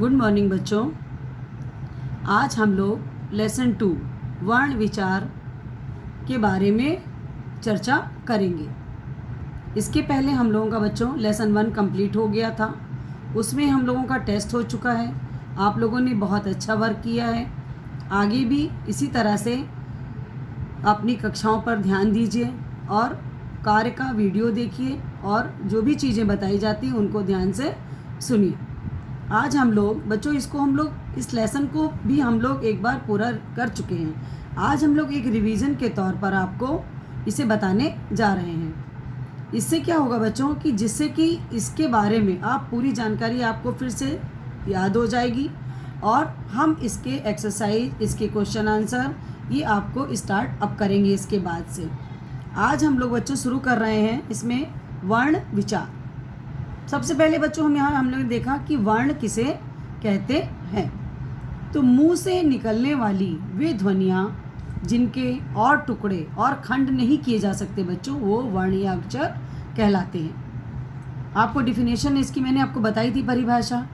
Good morning बच्चों। आज हम लोग लेसन 2 वर्ण विचार के बारे में चर्चा करेंगे। इसके पहले हम लोगों का बच्चों लेसन 1 कंप्लीट हो गया था। उसमें हम लोगों का टेस्ट हो चुका है। आप लोगों ने बहुत अच्छा वर्क किया है। आगे भी इसी तरह से अपनी कक्षाओं पर ध्यान दीजिए और कार्य का वीडियो देखिए और जो भी चीज़ें बताई जाती हैं उनको ध्यान से सुनिए। आज हम लोग बच्चों इस लेसन को भी हम लोग एक बार पूरा कर चुके हैं। आज हम लोग एक रिवीजन के तौर पर आपको इसे बताने जा रहे हैं। इससे क्या होगा बच्चों कि जिससे कि इसके बारे में आप पूरी जानकारी आपको फिर से याद हो जाएगी और हम इसके एक्सरसाइज, इसके क्वेश्चन आंसर ये आपको स्टार्ट अब करेंगे। इसके बाद से आज हम लोग बच्चों शुरू कर रहे हैं इसमें वर्ण विचार। सबसे पहले बच्चों हम लोग ने देखा कि वर्ण किसे कहते हैं। तो मुंह से निकलने वाली वे ध्वनियाँ जिनके और टुकड़े और खंड नहीं किए जा सकते बच्चों, वो वर्ण या अक्षर कहलाते हैं। आपको डिफिनेशन इसकी मैंने आपको बताई थी परिभाषा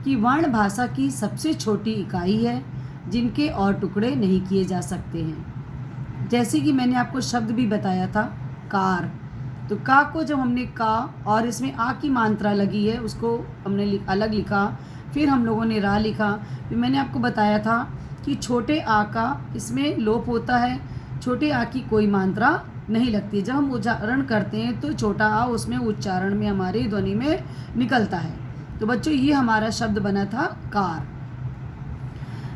कि वर्ण भाषा की सबसे छोटी इकाई है जिनके और टुकड़े नहीं किए जा सकते हैं। जैसे कि मैंने आपको शब्द भी बताया था कार। तो का को जब हमने का और इसमें आ की मात्रा लगी है उसको हमने अलग लिखा, फिर हम लोगों ने रा लिखा। फिर मैंने आपको बताया था कि छोटे आ का इसमें लोप होता है, छोटे आ की कोई मात्रा नहीं लगती। जब हम उच्चारण करते हैं तो छोटा आ उसमें उच्चारण में हमारी ध्वनि में निकलता है। तो बच्चों ये हमारा शब्द बना था कार।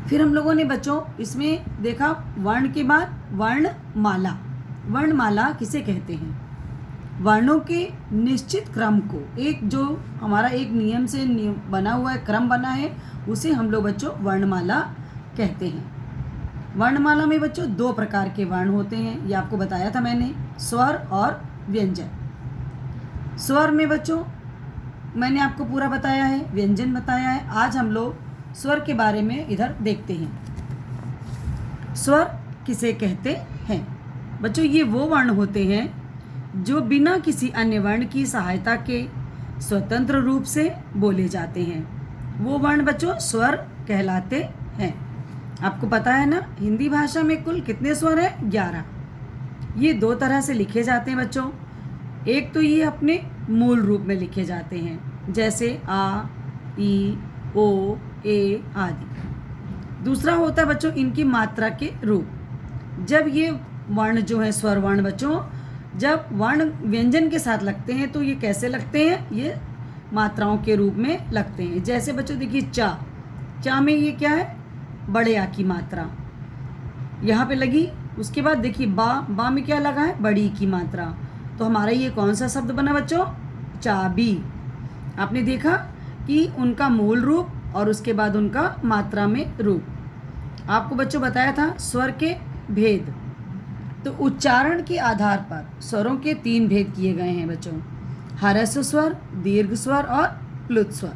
फिर हम लोगों ने बच्चों इसमें देखा वर्ण के बाद वर्णमाला। वर्णमाला किसे कहते हैं? वर्णों के निश्चित क्रम को, एक जो हमारा एक नियम से बना हुआ है, क्रम बना है, उसे हम लोग बच्चों वर्णमाला कहते हैं। वर्णमाला में बच्चों 2 प्रकार के वर्ण होते हैं, ये आपको बताया था मैंने, स्वर और व्यंजन। स्वर में बच्चों मैंने आपको पूरा बताया है, व्यंजन बताया है। आज हम लोग स्वर के बारे में इधर देखते हैं। स्वर किसे कहते हैं? बच्चों ये वो वर्ण होते हैं जो बिना किसी अन्य वर्ण की सहायता के स्वतंत्र रूप से बोले जाते हैं। वो वर्ण बच्चों स्वर कहलाते हैं। आपको पता है ना हिंदी भाषा में कुल कितने स्वर हैं? 11। ये 2 तरह से लिखे जाते हैं बच्चों। एक तो ये अपने मूल रूप में लिखे जाते हैं जैसे आ, ई, ओ, ए आदि। दूसरा होता है बच्चों इनकी मात्रा के रूप। जब ये वर्ण जो है स्वर वर्ण बच्चों जब वर्ण व्यंजन के साथ लगते हैं तो ये कैसे लगते हैं? ये मात्राओं के रूप में लगते हैं। जैसे बच्चों देखिए चा में ये क्या है? बड़े आ की मात्रा यहाँ पे लगी। उसके बाद देखिए बा में क्या लगा है? बड़ी की मात्रा। तो हमारा ये कौन सा शब्द बना बच्चों? चाबी। आपने देखा कि उनका मूल रूप और उसके बाद उनका मात्रा में रूप। आपको बच्चों बताया था स्वर के भेद। तो उच्चारण के आधार पर स्वरों के 3 भेद किए गए हैं बच्चों, ह्रस्व स्वर, दीर्घ स्वर और प्लुत स्वर।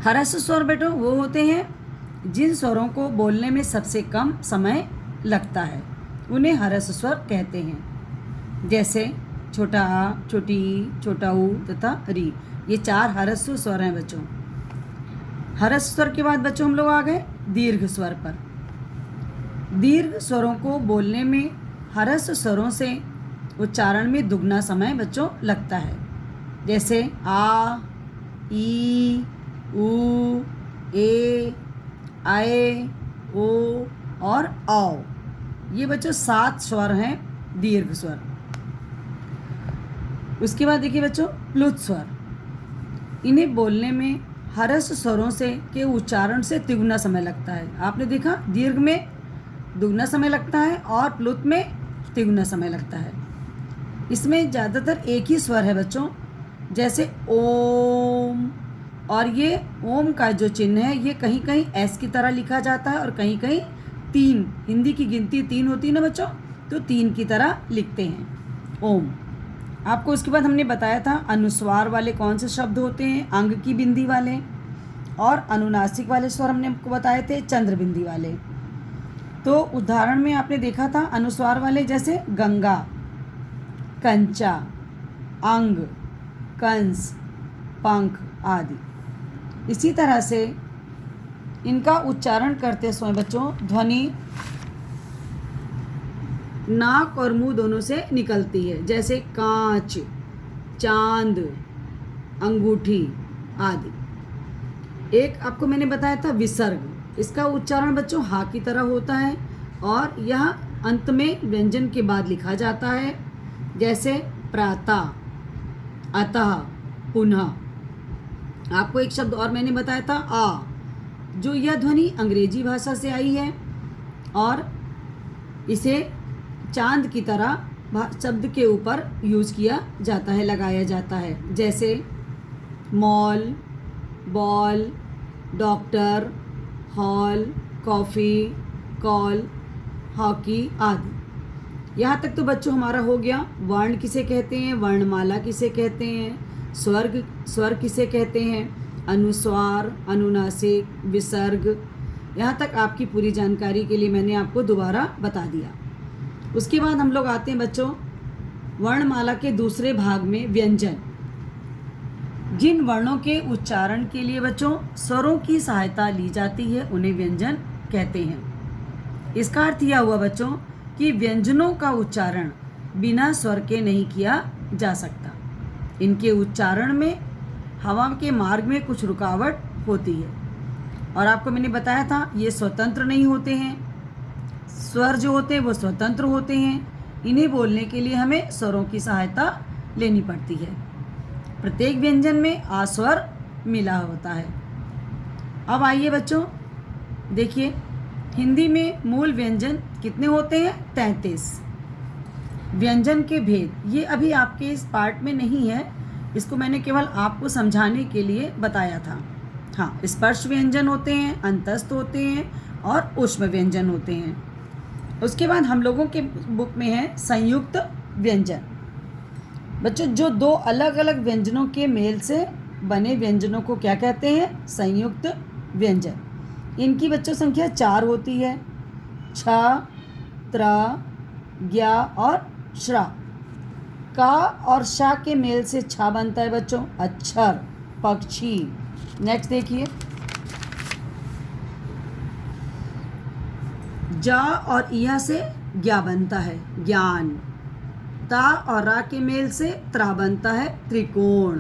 ह्रस्व स्वर बेटो वो होते हैं जिन स्वरों को बोलने में सबसे कम समय लगता है, उन्हें ह्रस्व स्वर कहते हैं। जैसे छोटा आ, छोटी ई, छोटा ऊ तथा री, ये 4 ह्रस्व स्वर हैं बच्चों। ह्रस्व स्वर के बाद बच्चों हम लोग आ गए दीर्घ स्वर पर। दीर्घ स्वरों को बोलने में ह्रस्व स्वरों से उच्चारण में दुगना समय बच्चों लगता है। जैसे आ, ई, ऊ, ए, आए, ओ और औ। ये बच्चों 7 स्वर हैं दीर्घ स्वर। उसके बाद देखिए बच्चों प्लुत स्वर। इन्हें बोलने में ह्रस्व स्वरों से के उच्चारण से तिगुना समय लगता है। आपने देखा दीर्घ में दुगना समय लगता है और प्लुत में तिगुना समय लगता है। इसमें ज़्यादातर एक ही स्वर है बच्चों, जैसे ओम। और ये ओम का जो चिन्ह है ये कहीं कहीं एस की तरह लिखा जाता है और कहीं कहीं 3, हिंदी की गिनती 3 होती है ना बच्चों, तो 3 की तरह लिखते हैं ओम। आपको उसके बाद हमने बताया था अनुस्वार वाले कौन से शब्द होते हैं, अंग की बिंदी वाले, और अनुनासिक वाले स्वर हमने आपको बताए थे चंद्र बिंदी वाले। तो उदाहरण में आपने देखा था अनुस्वार वाले जैसे गंगा, कंचा, अंग, कंस, पंख आदि। इसी तरह से इनका उच्चारण करते समय बच्चों ध्वनि नाक और मुंह दोनों से निकलती है, जैसे कांच, चांद, अंगूठी आदि। एक आपको मैंने बताया था विसर्ग, इसका उच्चारण बच्चों हा की तरह होता है और यह अंत में व्यंजन के बाद लिखा जाता है, जैसे प्रातः, अतः, पुनः। आपको एक शब्द और मैंने बताया था आ, जो यह ध्वनि अंग्रेजी भाषा से आई है और इसे चांद की तरह शब्द के ऊपर यूज़ किया जाता है, लगाया जाता है, जैसे mall, ball, doctor, hall, coffee, call, hockey आदि। यहाँ तक तो बच्चों हमारा हो गया। वर्ण किसे कहते हैं, वर्णमाला किसे कहते हैं, स्वर किसे कहते हैं, अनुस्वार, अनुनासिक, विसर्ग। यहाँ तक आपकी पूरी जानकारी के लिए मैंने आपको दोबारा बता दिया। उसके बाद हम लोग आते हैं बच्चों वर्णमाला के दूसरे भाग में व्यंजन। जिन वर्णों के उच्चारण के लिए बच्चों स्वरों की सहायता ली जाती है उन्हें व्यंजन कहते हैं। इसका अर्थ यह हुआ बच्चों कि व्यंजनों का उच्चारण बिना स्वर के नहीं किया जा सकता। इनके उच्चारण में हवा के मार्ग में कुछ रुकावट होती है और आपको मैंने बताया था ये स्वतंत्र नहीं होते हैं। स्वर जो होते हैं वो स्वतंत्र होते हैं। इन्हें बोलने के लिए हमें स्वरों की सहायता लेनी पड़ती है। प्रत्येक व्यंजन में आ स्वर मिला होता है। अब आइए बच्चों देखिए हिंदी में मूल व्यंजन कितने होते हैं, 33। व्यंजन के भेद ये अभी आपके इस पार्ट में नहीं है, इसको मैंने केवल आपको समझाने के लिए बताया था। हाँ, स्पर्श व्यंजन होते हैं, अंतस्थ होते हैं और ऊष्म व्यंजन होते हैं। उसके बाद हम लोगों के बुक में है संयुक्त व्यंजन। बच्चों जो दो अलग अलग व्यंजनों के मेल से बने व्यंजनों को क्या कहते हैं, संयुक्त व्यंजन। इनकी बच्चों संख्या 4 होती है, छ, त्र, ज्ञ और श्रा। का और शा के मेल से छा बनता है बच्चों, अक्षर, पक्षी। नेक्स्ट देखिए जा और इया से ज्ञा बनता है, ज्ञान। ता और रा के मेल से त्रा बनता है, त्रिकोण।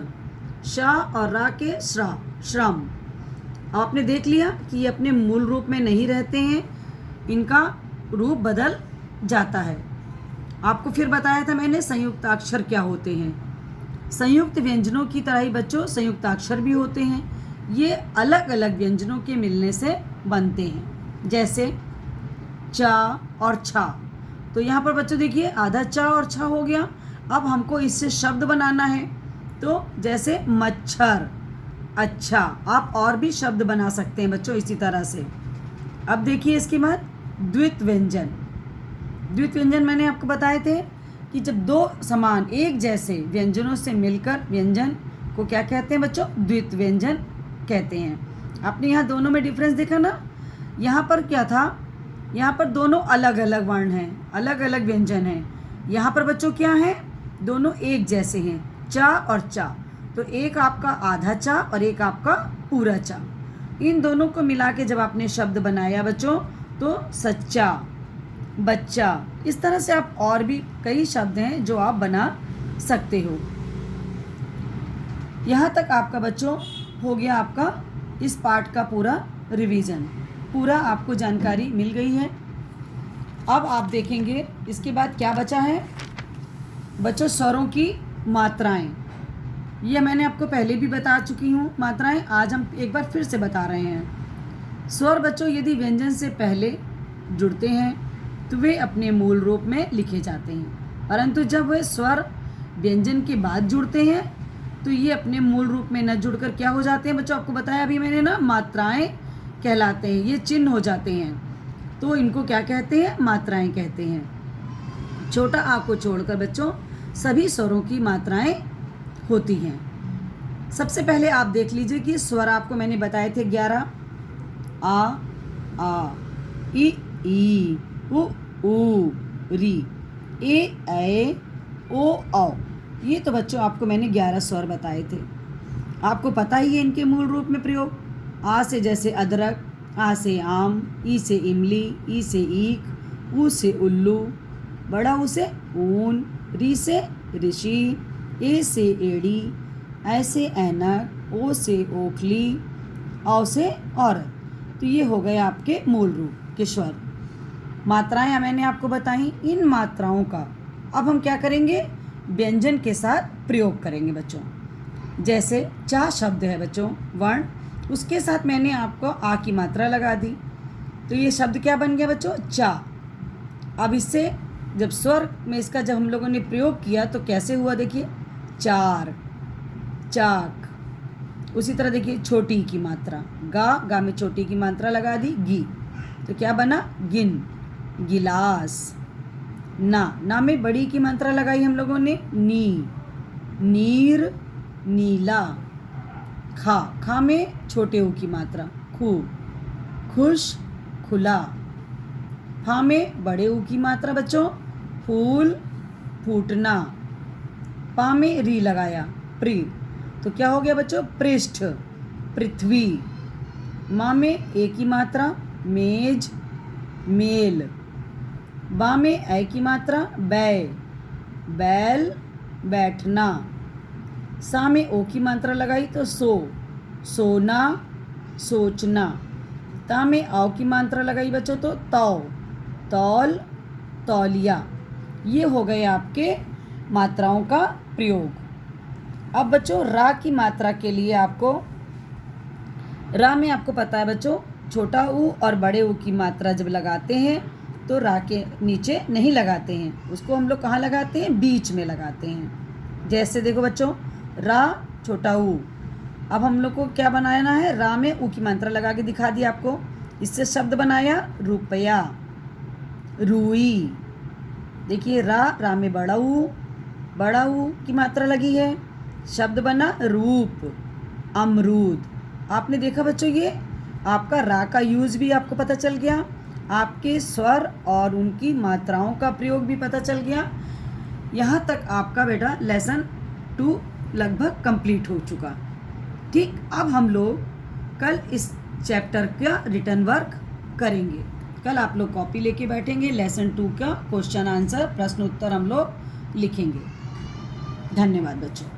शा और रा के श्रा, श्रम। आपने देख लिया कि ये अपने मूल रूप में नहीं रहते हैं, इनका रूप बदल जाता है। आपको फिर बताया था मैंने संयुक्ताक्षर क्या होते हैं। संयुक्त व्यंजनों की तरह ही बच्चों संयुक्ताक्षर भी होते हैं। ये अलग अलग व्यंजनों के मिलने से बनते हैं, जैसे चा और छा। तो यहाँ पर बच्चों देखिए आधा चा और छा हो गया। अब हमको इससे शब्द बनाना है, तो जैसे मच्छर, अच्छा। आप और भी शब्द बना सकते हैं बच्चों इसी तरह से। अब देखिए इसके बाद द्वित व्यंजन। द्वित व्यंजन मैंने आपको बताए थे कि जब दो समान एक जैसे व्यंजनों से मिलकर व्यंजन को क्या कहते हैं बच्चों, द्वित व्यंजन कहते हैं। आपने यहाँ दोनों में डिफरेंस देखा ना, यहाँ पर क्या था, यहाँ पर दोनों अलग अलग वर्ण हैं, अलग अलग व्यंजन हैं। यहाँ पर बच्चों क्या है, दोनों एक जैसे हैं, चा और चा। तो एक आपका आधा चा और एक आपका पूरा चा। इन दोनों को मिला के जब आपने शब्द बनाया बच्चों तो सच्चा, बच्चा। इस तरह से आप और भी कई शब्द हैं जो आप बना सकते हो। यहाँ तक आपका बच्चों हो गया आपका इस पार्ट का पूरा रिवीजन। पूरा आपको जानकारी मिल गई है। अब आप देखेंगे इसके बाद क्या बचा है बच्चों, स्वरों की मात्राएं। ये मैंने आपको पहले भी बता चुकी हूँ मात्राएं, आज हम एक बार फिर से बता रहे हैं। स्वर बच्चों यदि व्यंजन से पहले जुड़ते हैं तो वे अपने मूल रूप में लिखे जाते हैं, परंतु जब वे स्वर व्यंजन के बाद जुड़ते हैं तो ये अपने मूल रूप में न जुड़कर क्या हो जाते हैं बच्चों, आपको बताया अभी मैंने ना, मात्राएं कहलाते हैं। ये चिन्ह हो जाते हैं, तो इनको क्या कहते हैं, मात्राएं कहते हैं। छोटा आ को छोड़कर बच्चों सभी स्वरों की मात्राएं होती हैं। सबसे पहले आप देख लीजिए कि स्वर आपको मैंने बताए थे 11, आ, ई, उ, री, ए, ओ, औ। ये तो बच्चों आपको मैंने 11 स्वर बताए थे। आपको पता ही है इनके मूल रूप में प्रयोग। आ से जैसे अदरक, आ से आम, ई से इमली, ई से ईख, ऊ से उल्लू, बड़ा ऊ से ऊन, री से ऋषि, ए से एड़ी, ऐ से ऐनक, ओ से ओखली, औ से औरत। तो ये हो गए आपके मूल रूप के स्वर। मात्राएं मैंने आपको बताई। इन मात्राओं का अब हम क्या करेंगे, व्यंजन के साथ प्रयोग करेंगे बच्चों। जैसे चा शब्द है बच्चों, वर्ण, उसके साथ मैंने आपको आ की मात्रा लगा दी, तो ये शब्द क्या बन गया बच्चों, चा। अब इससे जब स्वर में इसका जब हम लोगों ने प्रयोग किया तो कैसे हुआ, देखिए, चार, चाक। उसी तरह देखिए छोटी की मात्रा, गा में छोटी की मात्रा लगा दी, गी, तो क्या बना, गिन, गिलास। ना में बड़ी की मात्रा लगाई हम लोगों ने, नी, नीर, नीला। खा में छोटे ऊ की मात्रा, खू, खुश, खुला। फा में बड़े ऊ की मात्रा बच्चों, फूल, फूटना। पा में री लगाया, प्री, तो क्या हो गया बच्चों, पृष्ठ, पृथ्वी। माँ में ए की मात्रा, मेज, मेल। बा में ऐ की मात्रा, बै, बैल, बैठना। सा में ओ की मात्रा लगाई तो सो, सोना, सोचना। ता में औ की मात्रा लगाई बच्चों तो तौ, तौल, तौलिया। ये हो गए आपके मात्राओं का प्रयोग। अब बच्चों रा की मात्रा के लिए आपको, रा में आपको पता है बच्चों, छोटा ऊ और बड़े ऊ की मात्रा जब लगाते हैं तो रा के नीचे नहीं लगाते हैं, उसको हम लोग कहाँ लगाते हैं, बीच में लगाते हैं। जैसे देखो बच्चों, रा छोटा ऊ, अब हम लोग को क्या बनाना है, रा में ऊ की मात्रा लगा के दिखा दी आपको। इससे शब्द बनाया रुपया, रुई। देखिए रा में बड़ा ऊ की मात्रा लगी है, शब्द बना रूप, अमरूद। आपने देखा बच्चों, ये आपका रा का यूज भी आपको पता चल गया, आपके स्वर और उनकी मात्राओं का प्रयोग भी पता चल गया। यहाँ तक आपका बेटा लेसन 2 लगभग कंप्लीट हो चुका। ठीक, अब हम लोग कल इस चैप्टर का रिटर्न वर्क करेंगे। कल आप लोग कॉपी लेके बैठेंगे, लेसन 2 का क्वेश्चन आंसर, प्रश्न उत्तर हम लोग लिखेंगे। धन्यवाद बच्चों।